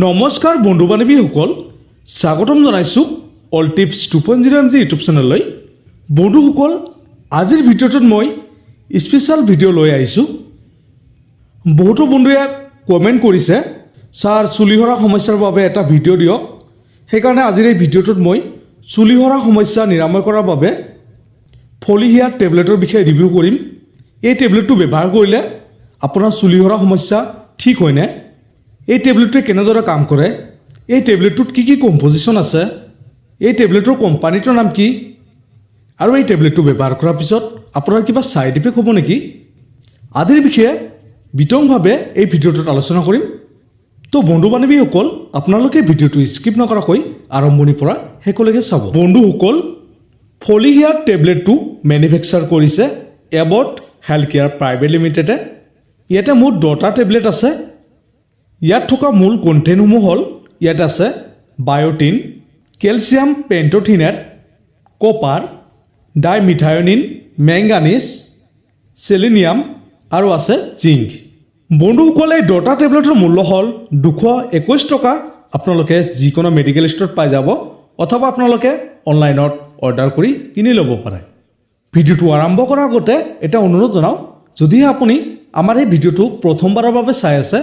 নমস্কাৰ বন্ধু বান্ধৱীসকল, স্বাগতম জনাইছোঁ অল টিপছ 2.0 MG ইউটিউব চেনেললৈ। বন্ধুসকল, আজিৰ ভিডিঅ'টোত মই স্পেচিয়েল ভিডিঅ' লৈ আহিছোঁ। বহুতো বন্ধুৱে কমেণ্ট কৰিছে, ছাৰ চুলি সৰা সমস্যাৰ বাবে এটা ভিডিঅ' দিয়ক। সেইকাৰণে আজিৰ এই ভিডিঅ'টোত মই চুলি সৰা সমস্যা নিৰাময় কৰাৰ বাবে ফলিহেয়াৰ টেবলেটৰ বিষয়ে ৰিভিউ কৰিম। এই টেবলেটটো ব্যৱহাৰ কৰিলে আপোনাৰ চুলি সৰা সমস্যা ঠিক হয়নে? এই টেবলেটটোৱে কেনেদৰে কাম কৰে, এই টেবলেটটোত কি কি কম্পজিশ্যন আছে, এই টেবলেটৰ কোম্পানীটোৰ নাম কি, আৰু এই টেবলেটটো ব্যৱহাৰ কৰাৰ পিছত আপোনাৰ কিবা ছাইড ইফেক্ট হ'ব নেকি আদিৰ বিষয়ে বিতংভাৱে এই ভিডিঅ'টোত আলোচনা কৰিম। তো বন্ধু বান্ধৱীসকল, আপোনালোকে ভিডিঅ'টো স্কিপ নকৰাকৈ আৰম্ভণিৰ পৰা শেষলৈকে চাব। বন্ধুসকল, ফলিহেয়াৰ টেবলেটটো মেনুফেকচাৰ কৰিছে এবট হেল্থ কেয়াৰ প্ৰাইভেট লিমিটেডে। ইয়াতে মুঠ 10টা টেবলেট আছে। ইয়াত থকা মূল কণ্টেণ্টসমূহ হ'ল, ইয়াত আছে বায়'টিন, কেলছিয়াম পেণ্টোথিনেট, কপাৰ, ডাইমিথায়নিন, মেংগানিজ, চেলিনিয়াম আৰু আছে জিংক। বন্ধুসকল, এই 10টা টেবলেটৰ মূল্য হ'ল 221 টকা। আপোনালোকে যিকোনো মেডিকেল ষ্ট'ৰত পাই যাব, অথবা আপোনালোকে অনলাইনত অৰ্ডাৰ কৰি কিনি ল'ব পাৰে। ভিডিঅ'টো আৰম্ভ কৰাৰ আগতে এটা অনুৰোধ জনাওঁ, যদিহে আপুনি আমাৰ এই ভিডিঅ'টো প্ৰথমবাৰৰ বাবে চাই আছে,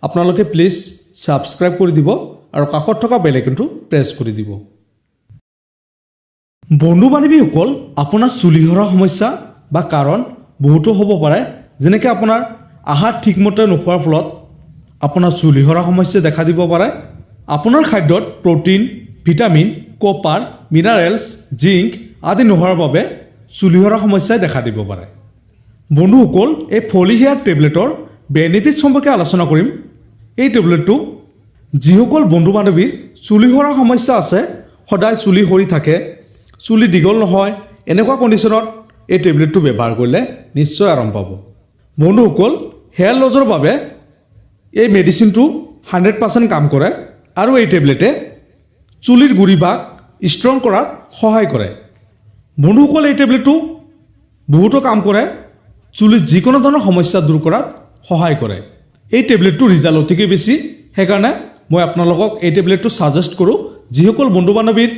আপোনালোকে প্লিজ ছাবস্ক্ৰাইব কৰি দিব আৰু কাষত থকা বেল আইকনটো প্ৰেছ কৰি দিব। বন্ধু বান্ধৱীসকল, আপোনাৰ চুলি সৰা সমস্যা বা কাৰণ বহুতো হ'ব পাৰে, যেনেকৈ আপোনাৰ আহাৰ ঠিকমতে নোখোৱাৰ ফলত আপোনাৰ চুলি সৰা সমস্যা দেখা দিব পাৰে। আপোনাৰ খাদ্যত protein, vitamin, copper, minerals, zinc আদি নোহোৱাৰ বাবে চুলি সৰা সমস্যাই দেখা দিব পাৰে। বন্ধুসকল, এই ফলিহেয়াৰ টেবলেটৰ বেনিফিটছ সম্পৰ্কে আলোচনা কৰিম। এই টেবলেটটো যিসকল বন্ধু বান্ধৱীৰ চুলি সৰা সমস্যা আছে, সদায় চুলি সৰি থাকে, চুলি দীঘল নহয়, এনেকুৱা কণ্ডিশ্যনত এই টেবলেটটো ব্যৱহাৰ কৰিলে নিশ্চয় আৰাম পাব। বন্ধুসকল, হেয়াৰ লছৰ বাবে এই মেডিচিনটো 100% কাম কৰে, আৰু এই টেবলেটে চুলিৰ গুৰিভাগ ষ্ট্ৰং কৰাত সহায় কৰে। বন্ধুসকল, এই টেবলেটটো বহুতো কাম কৰে, চুলিত যিকোনো ধৰণৰ সমস্যা দূৰ কৰাত সহায় কৰে। এই টেবলেটটোৰ ৰিজাল্ট অতিকৈ বেছি, সেইকাৰণে মই আপোনালোকক এই টেবলেটটো ছাজেষ্ট কৰোঁ। যিসকল বন্ধু বান্ধৱীৰ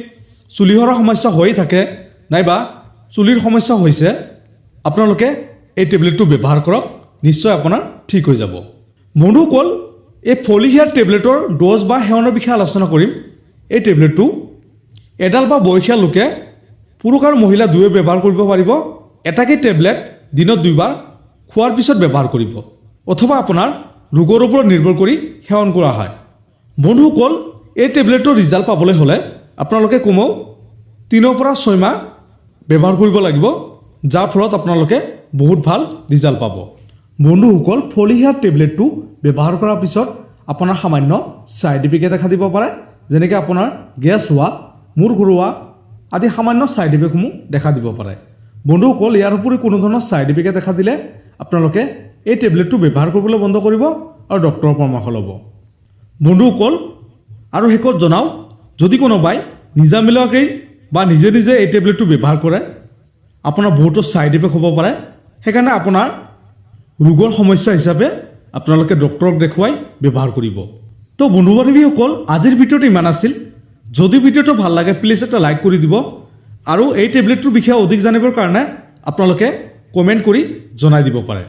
চুলি সৰা সমস্যা হৈয়ে থাকে, নাইবা চুলিৰ সমস্যা হৈছে, আপোনালোকে এই টেবলেটটো ব্যৱহাৰ কৰক, নিশ্চয় আপোনাৰ ঠিক হৈ যাব। বন্ধুসকল, এই ফলিহেয়াৰ টেবলেটৰ ড'জ বা সেৱনৰ বিষয়ে আলোচনা কৰিম। এই টেবলেটটো এডাল বা বয়সীয়া লোকে, পুৰুষ আৰু মহিলা দুয়োৱে ব্যৱহাৰ কৰিব পাৰিব। এটাকৈ টেবলেট দিনত 2বাৰ খোৱাৰ পিছত ব্যৱহাৰ কৰিব, অথবা আপোনাৰ ৰোগৰ ওপৰত নিৰ্ভৰ কৰি সেৱন কৰা হয়। বন্ধুসকল, এই টেবলেটৰ ৰিজাল্ট পাবলৈ হ'লে আপোনালোকে কমেও 3 পৰা 6 মাহ ব্যৱহাৰ কৰিব লাগিব, যাৰ ফলত আপোনালোকে বহুত ভাল ৰিজাল্ট পাব। বন্ধুসকল, ফলিহেয়াৰ টেবলেটটো ব্যৱহাৰ কৰাৰ পিছত আপোনাৰ সামান্য ছাইড ইফেক্টে দেখা দিব পাৰে, যেনেকৈ আপোনাৰ গেছ হোৱা, মূৰ ঘূৰোৱা আদি সামান্য ছাইড ইফেক্টসমূহ দেখা দিব পাৰে। বন্ধুসকল, ইয়াৰ উপৰি কোনো ধৰণৰ ছাইড ইফেক্টে দেখা দিলে আপোনালোকে এই টেবলেটটো ব্যৱহাৰ কৰিবলৈ বন্ধ কৰিব আৰু ডক্টৰৰ পৰামৰ্শ ল'ব। বন্ধুসকল, আৰু শেষত জনাওঁ, যদি কোনোবাই নিজামিলাকৈ বা নিজে নিজে এই টেবলেটটো ব্যৱহাৰ কৰে, আপোনাৰ বহুতো ছাইড ইফেক্ট হ'ব পাৰে। সেইকাৰণে আপোনাৰ ৰোগৰ সমস্যা হিচাপে আপোনালোকে ডক্টৰক দেখুৱাই ব্যৱহাৰ কৰিব। তো বন্ধু বান্ধৱীসকল, আজিৰ ভিডিঅ'টো ইমান আছিল। যদি ভিডিঅ'টো ভাল লাগে প্লিজ এটা লাইক কৰি দিব, আৰু এই টেবলেটটোৰ বিষয়ে অধিক জানিবৰ কাৰণে আপোনালোকে কমেণ্ট কৰি জনাই দিব পাৰে।